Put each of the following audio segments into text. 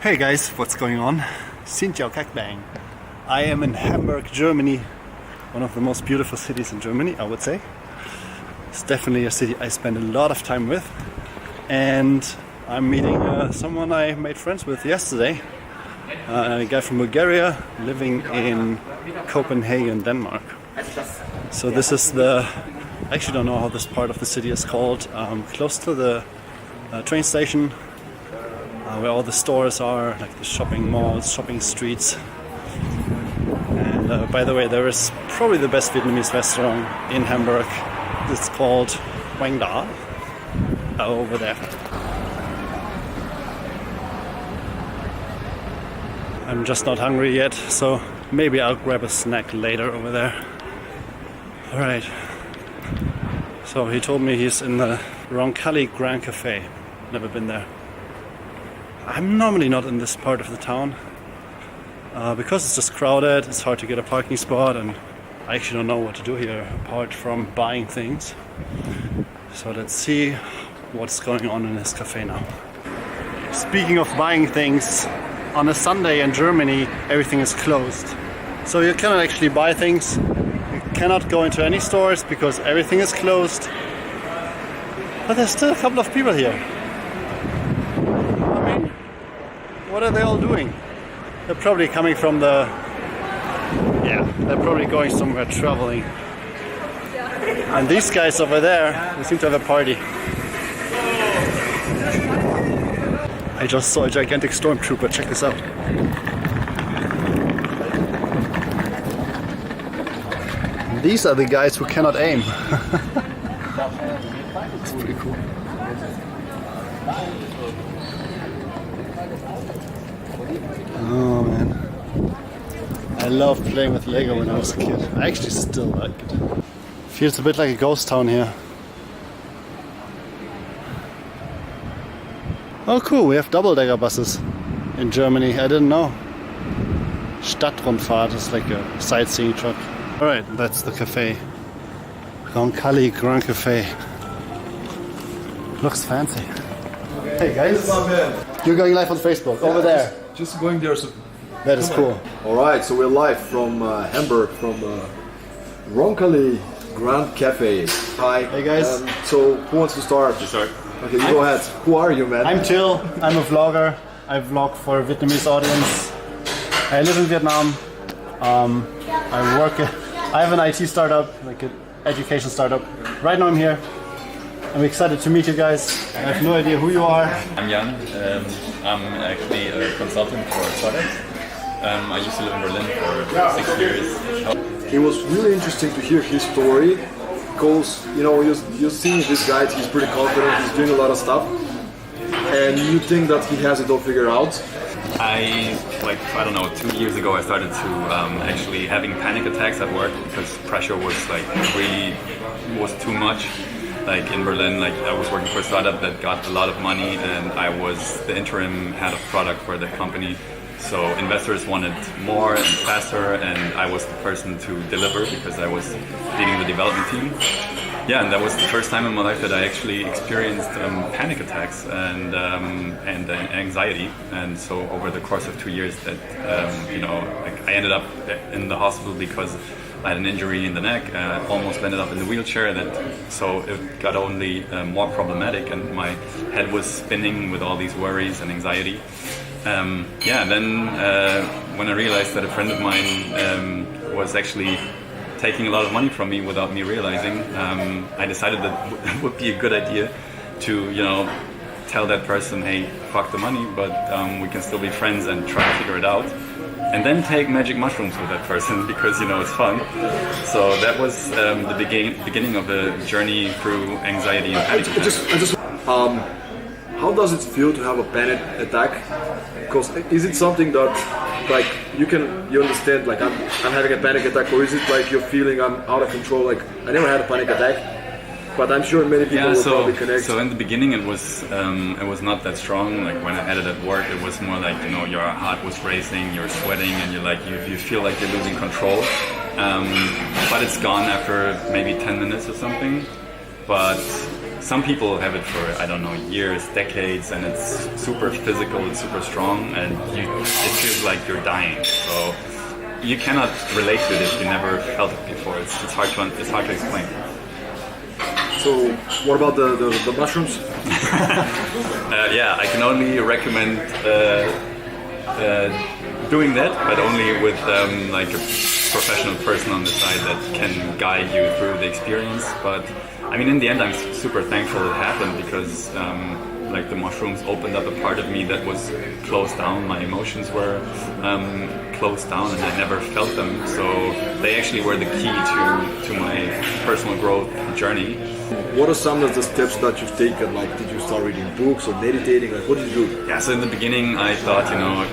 Hey guys, what's going on? Xin chào các bạn. I am in Hamburg, Germany, one of the most beautiful cities in Germany, I would say. It's definitely a city I spend a lot of time with, and I'm meeting someone I made friends with yesterday, a guy from Bulgaria living in Copenhagen, Denmark. So this is I actually don't know how this part of the city is called, close to the train station, where all the stores are, like the shopping malls, shopping streets. And by the way, there is probably the best Vietnamese restaurant in Hamburg. It's called Hoảng over there. I'm just not hungry yet, so maybe I'll grab a snack later over there. Alright. So he told me he's in the Roncalli Grand Cafe. Never been there. I'm normally not in this part of the town because it's just crowded, it's hard to get a parking spot, and I actually don't know what to do here apart from buying things. So let's see what's going on in this cafe now. Speaking of buying things, on a Sunday in Germany everything is closed. So you cannot actually buy things, you cannot go into any stores because everything is closed. But there's still a couple of people here. What are they all doing? They're probably coming from they're probably going somewhere traveling. And these guys over there, they seem to have a party. I just saw a gigantic stormtrooper, check this out. And these are the guys who cannot aim. It's pretty cool. Oh man, I loved playing with Lego when I was a kid. I actually still like it. Feels a bit like a ghost town here. Oh cool, we have double-decker buses in Germany. I didn't know. Stadtrundfahrt is like a sightseeing truck. Alright, that's the cafe. Roncalli Grand Cafe. Looks fancy. Hey guys, you're going live on Facebook, over there. Just going there. So that is cool. Alright, so we're live from Hamburg, from Roncalli Grand Cafe. Hi. Hey guys. So who wants to start? You start. Okay, you go ahead. Who are you, man? I'm Till, I'm a vlogger. I vlog for a Vietnamese audience. I live in Vietnam. I have an IT startup, like an education startup. Right now I'm here. I'm excited to meet you guys. I have no idea who you are. I'm Jan. I'm actually a consultant for startups. I used to live in Berlin for 6 years. It was really interesting to hear his story because, you know, you're seeing this guy, he's pretty confident, he's doing a lot of stuff, and you think that he has it all figured out. I don't know, 2 years ago I started to actually having panic attacks at work because pressure was was too much. Like in Berlin, like I was working for a startup that got a lot of money, and I was the interim head of product for the company. So investors wanted more and faster, and I was the person to deliver because I was leading the development team. Yeah, and that was the first time in my life that I actually experienced panic attacks and anxiety. And so over the course of 2 years, that I ended up in the hospital because I had an injury in the neck. Almost ended up in the wheelchair. So it got only more problematic, and my head was spinning with all these worries and anxiety. Then when I realized that a friend of mine was actually taking a lot of money from me without me realizing, I decided that it would be a good idea to, tell that person, hey, fuck the money, but we can still be friends and try to figure it out. And then take magic mushrooms with that person because, it's fun. So that was the beginning of the journey through anxiety and panic attacks. How does it feel to have a panic attack? Because is it something that, like, you understand, like, I'm having a panic attack, or is it like you're feeling I'm out of control? Like, I never had a panic attack, but I'm sure many people will probably connect. So in the beginning it was not that strong. Like when I had it at work, it was more like, your heart was racing, you're sweating, and you feel like you're losing control. But it's gone after maybe 10 minutes or something. But some people have it for, I don't know, years, decades, and it's super physical, it's super strong, and it feels like you're dying. So you cannot relate to it if you never felt it before. It's hard to explain. So what about the mushrooms? Yeah, I can only recommend doing that, but only with like a professional person on the side that can guide you through the experience. But I mean, in the end, I'm super thankful it happened because like the mushrooms opened up a part of me that was closed down. My emotions were closed down, and I never felt them. So they actually were the key to my personal growth journey. What are some of the steps that you've taken? Like, did you start reading books or meditating? Like, what did you do? Yeah, so in the beginning I thought, you know,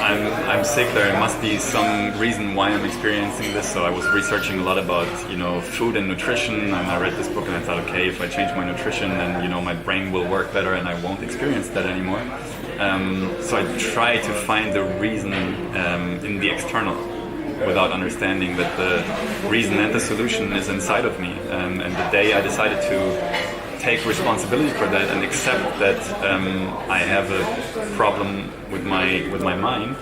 I'm sick, there must be some reason why I'm experiencing this. So I was researching a lot about, you know, food and nutrition, and I read this book and I thought, okay, if I change my nutrition, then, you know, my brain will work better and I won't experience that anymore. So I try to find the reason in the external, without understanding that the reason and the solution is inside of me. And the day I decided to take responsibility for that and accept that I have a problem with my mind,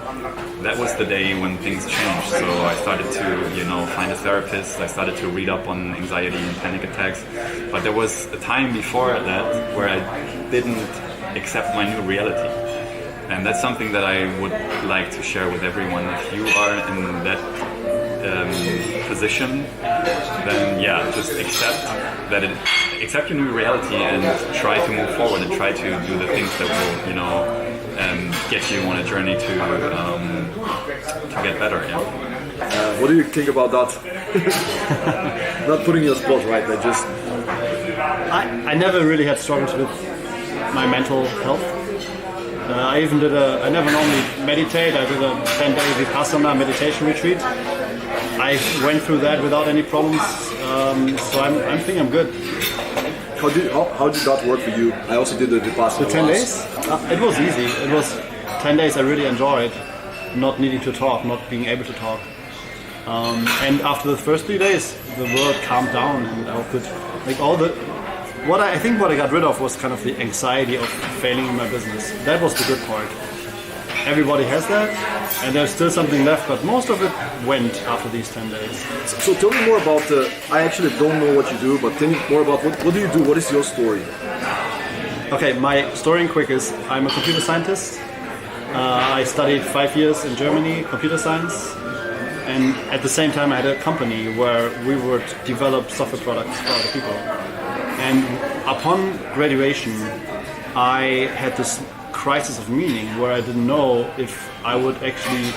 that was the day when things changed. So I started to, you know, find a therapist. I started to read up on anxiety and panic attacks. But there was a time before that where I didn't accept my new reality. And that's something that I would like to share with everyone. If you are in that position, then yeah, just accept your new reality and try to move forward and try to do the things that will, you know, get you on a journey to get better. Yeah. What do you think about that? Not putting you on spot, right? But just I never really had struggles with my mental health. I never normally meditate. I did a 10-day Vipassana meditation retreat. I went through that without any problems, so I think I'm good. How did that work for you? I also did the Vipassana. The 10 days? It was easy. It was 10 days I really enjoyed, not needing to talk, not being able to talk. And after the first 3 days, the world calmed down, and I could, like, what I got rid of was kind of the anxiety of failing in my business. That was the good part. Everybody has that, and there's still something left, but most of it went after these 10 days. So tell me more about I actually don't know what you do, but tell me more about what do you do? What is your story? Okay, my story in quick is I'm a computer scientist. I studied 5 years in Germany, computer science, and at the same time I had a company where we would develop software products for other people. And upon graduation, I had this crisis of meaning where I didn't know if I would actually,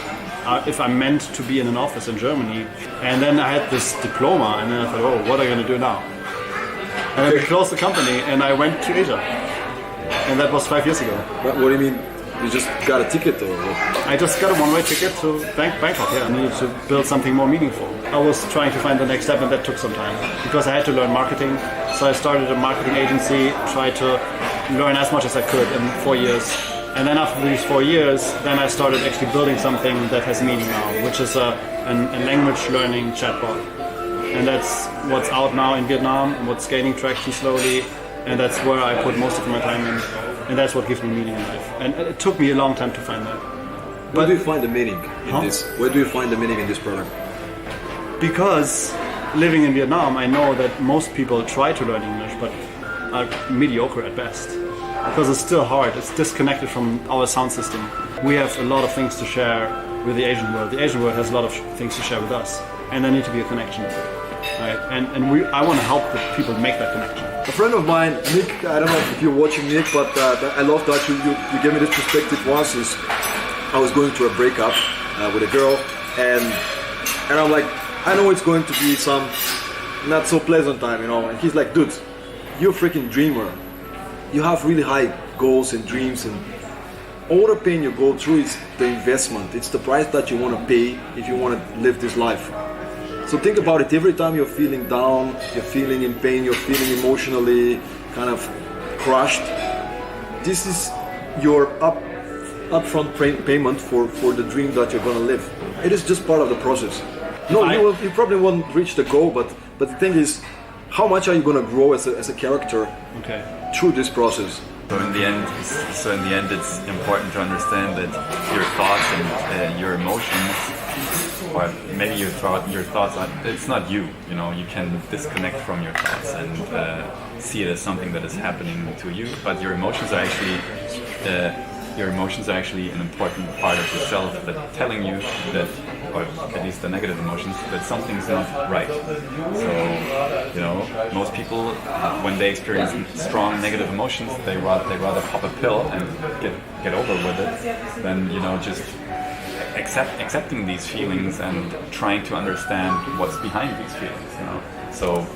if I'm meant to be in an office in Germany. And then I had this diploma, and then I thought, oh, what am I going to do now? And then we closed the company, and I went to Asia. And that was 5 years ago. What do you mean? You just got a ticket, or what? I just got a one-way ticket to Bangkok. Yeah, I needed to build something more meaningful. I was trying to find the next step, and that took some time because I had to learn marketing. So I started a marketing agency, tried to learn as much as I could in 4 years. And then after these 4 years, then I started actually building something that has meaning now, which is a language learning chatbot. And that's what's out now in Vietnam, and what's gaining traction slowly. And that's where I put most of my time in. And that's what gives me meaning in life. And it took me a long time to find that. Where do you find the meaning in this? Where do you find the meaning in this product? Because living in Vietnam, I know that most people try to learn English, but are mediocre at best. Because it's still hard. It's disconnected from our sound system. We have a lot of things to share with the Asian world. The Asian world has a lot of things to share with us. And there needs to be a connection. Right? And I want to help the people make that connection. A friend of mine, Nick, I don't know if you're watching, Nick, but I love that you gave me this perspective once. Is I was going through a breakup with a girl, and I'm like, I know it's going to be some not so pleasant time, you know. And he's like, dude, you're a freaking dreamer. You have really high goals and dreams, and all the pain you go through is the investment. It's the price that you want to pay if you want to live this life. So think about it. Every time you're feeling down, you're feeling in pain, you're feeling emotionally kind of crushed, this is your upfront payment for the dream that you're going to live. It is just part of the process. No, you probably won't reach the goal, but the thing is, how much are you gonna grow as a character through this process? So in the end, it's important to understand that your thoughts and your emotions, or maybe your thoughts are, it's not you. You know, you can disconnect from your thoughts and see it as something that is happening to you. But your emotions are actually an important part of yourself that telling you that, or at least the negative emotions, that something's not right. So, you know, most people, when they experience strong negative emotions, they rather pop a pill and get over with it than, you know, just accepting these feelings and trying to understand what's behind these feelings. You know, so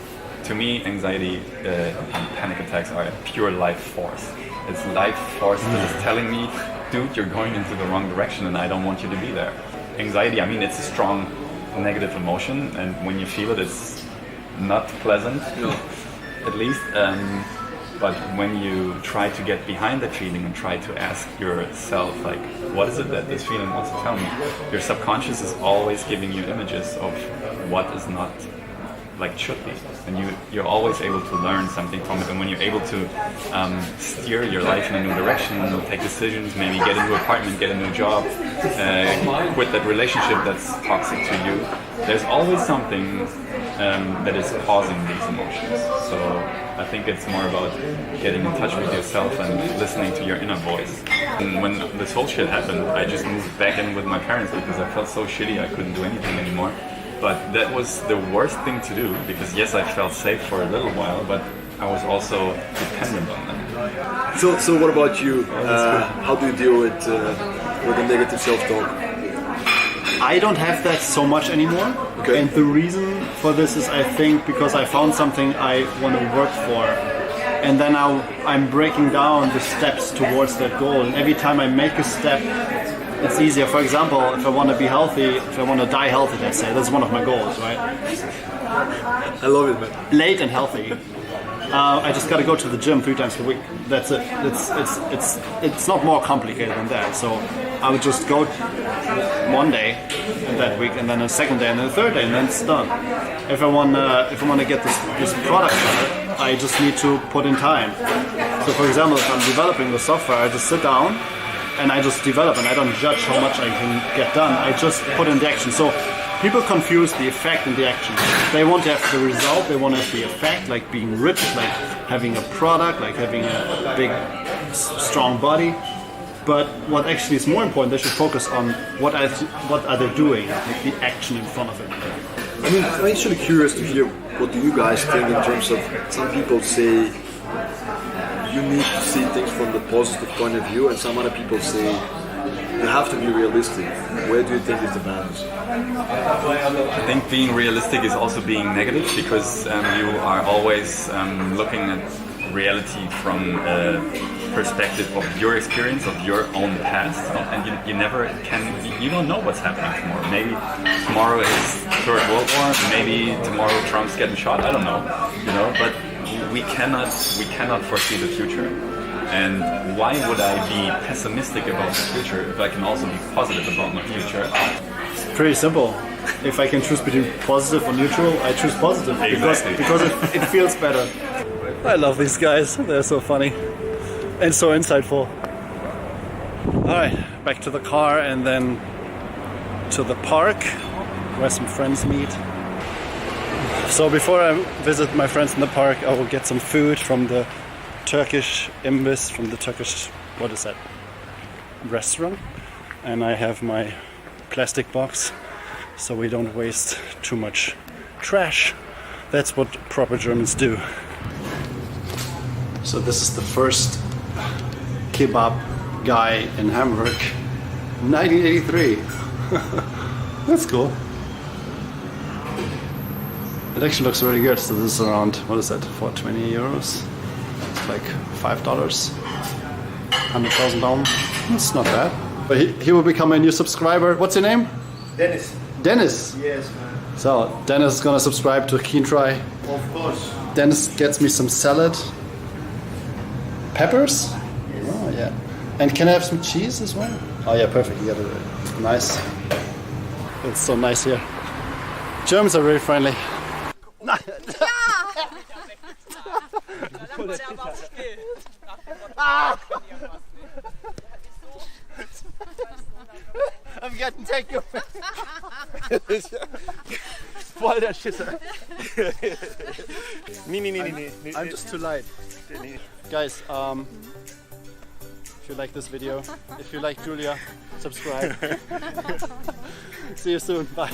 to me, anxiety and panic attacks are a pure life force. It's life force that is telling me, dude, you're going into the wrong direction and I don't want you to be there. Anxiety, I mean, it's a strong negative emotion, and when you feel it, it's not pleasant, at least. But when you try to get behind that feeling and try to ask yourself, like, what is it that this feeling wants to tell me? Your subconscious is always giving you images of what is not like it should be, and you're always able to learn something from it. And when you're able to steer your life in a new direction, take decisions, maybe get a new apartment, get a new job, quit that relationship that's toxic to you, there's always something that is causing these emotions. So I think it's more about getting in touch with yourself and listening to your inner voice. And when this whole shit happened, I just moved back in with my parents because I felt so shitty I couldn't do anything anymore. But that was the worst thing to do, because yes, I felt safe for a little while, but I was also dependent on them. So what about you? How do you deal with the negative self-talk? I don't have that so much anymore. Okay. And the reason for this is, I think, because I found something I want to work for. And then now I'm breaking down the steps towards that goal. And every time I make a step, it's easier. For example, if I want to be healthy, if I want to die healthy, let's say, that's one of my goals, right? I love it, man. Late and healthy. I just got to go to the gym 3 times a week. That's it. It's not more complicated than that. So I would just go one day in that week, and then a second day, and then a third day, and then it's done. If I want to get this product better, I just need to put in time. So for example, if I'm developing the software, I just sit down and I just develop, and I don't judge how much I can get done. I just put in the action. So people confuse the effect and the action. They want to have the result, they want to have the effect, like being rich, like having a product, like having a big, strong body. But what actually is more important, they should focus on what are they doing, like the action in front of it. I mean, I'm actually curious to hear, what do you guys think in terms of, some people say you need to see things from the positive point of view, and some other people say you have to be realistic. Where do you think is the balance? I think being realistic is also being negative, because you are always looking at reality from a perspective of your experience, of your own past, and you never can, you don't know what's happening tomorrow. Maybe tomorrow is Third World War, maybe tomorrow Trump's getting shot, I don't know, but we cannot foresee the future. And why would I be pessimistic about the future if I can also be positive about my future? It's pretty simple. If I can choose between positive or neutral, I choose positive. Exactly. Because it feels better. I love these guys. They're so funny and so insightful. Alright, back to the car and then to the park where some friends meet. So before I visit my friends in the park, I will get some food from the Turkish imbiss, from the Turkish, what is that, restaurant. And I have my plastic box so we don't waste too much trash. That's what proper Germans do. So this is the first kebab guy in Hamburg, 1983. That's cool. It actually looks really good. So this is around, what is that, 420 euros? It's like $5, 100,000 down. That's not bad. But he will become a new subscriber. What's your name? Dennis. Dennis? Yes, man. So Dennis is gonna subscribe to KEENtry. Of course. Dennis gets me some salad. Peppers? Yes. Oh yeah. And can I have some cheese as well? Oh yeah, perfect. You got it. Nice. It's so nice here. Germans are really friendly. wurde der aber auch still. I'm getting taken. Voll der Schisser. Nee. I'm just too light. Guys, if you like this video, if you like Julia, subscribe. See you soon. Bye.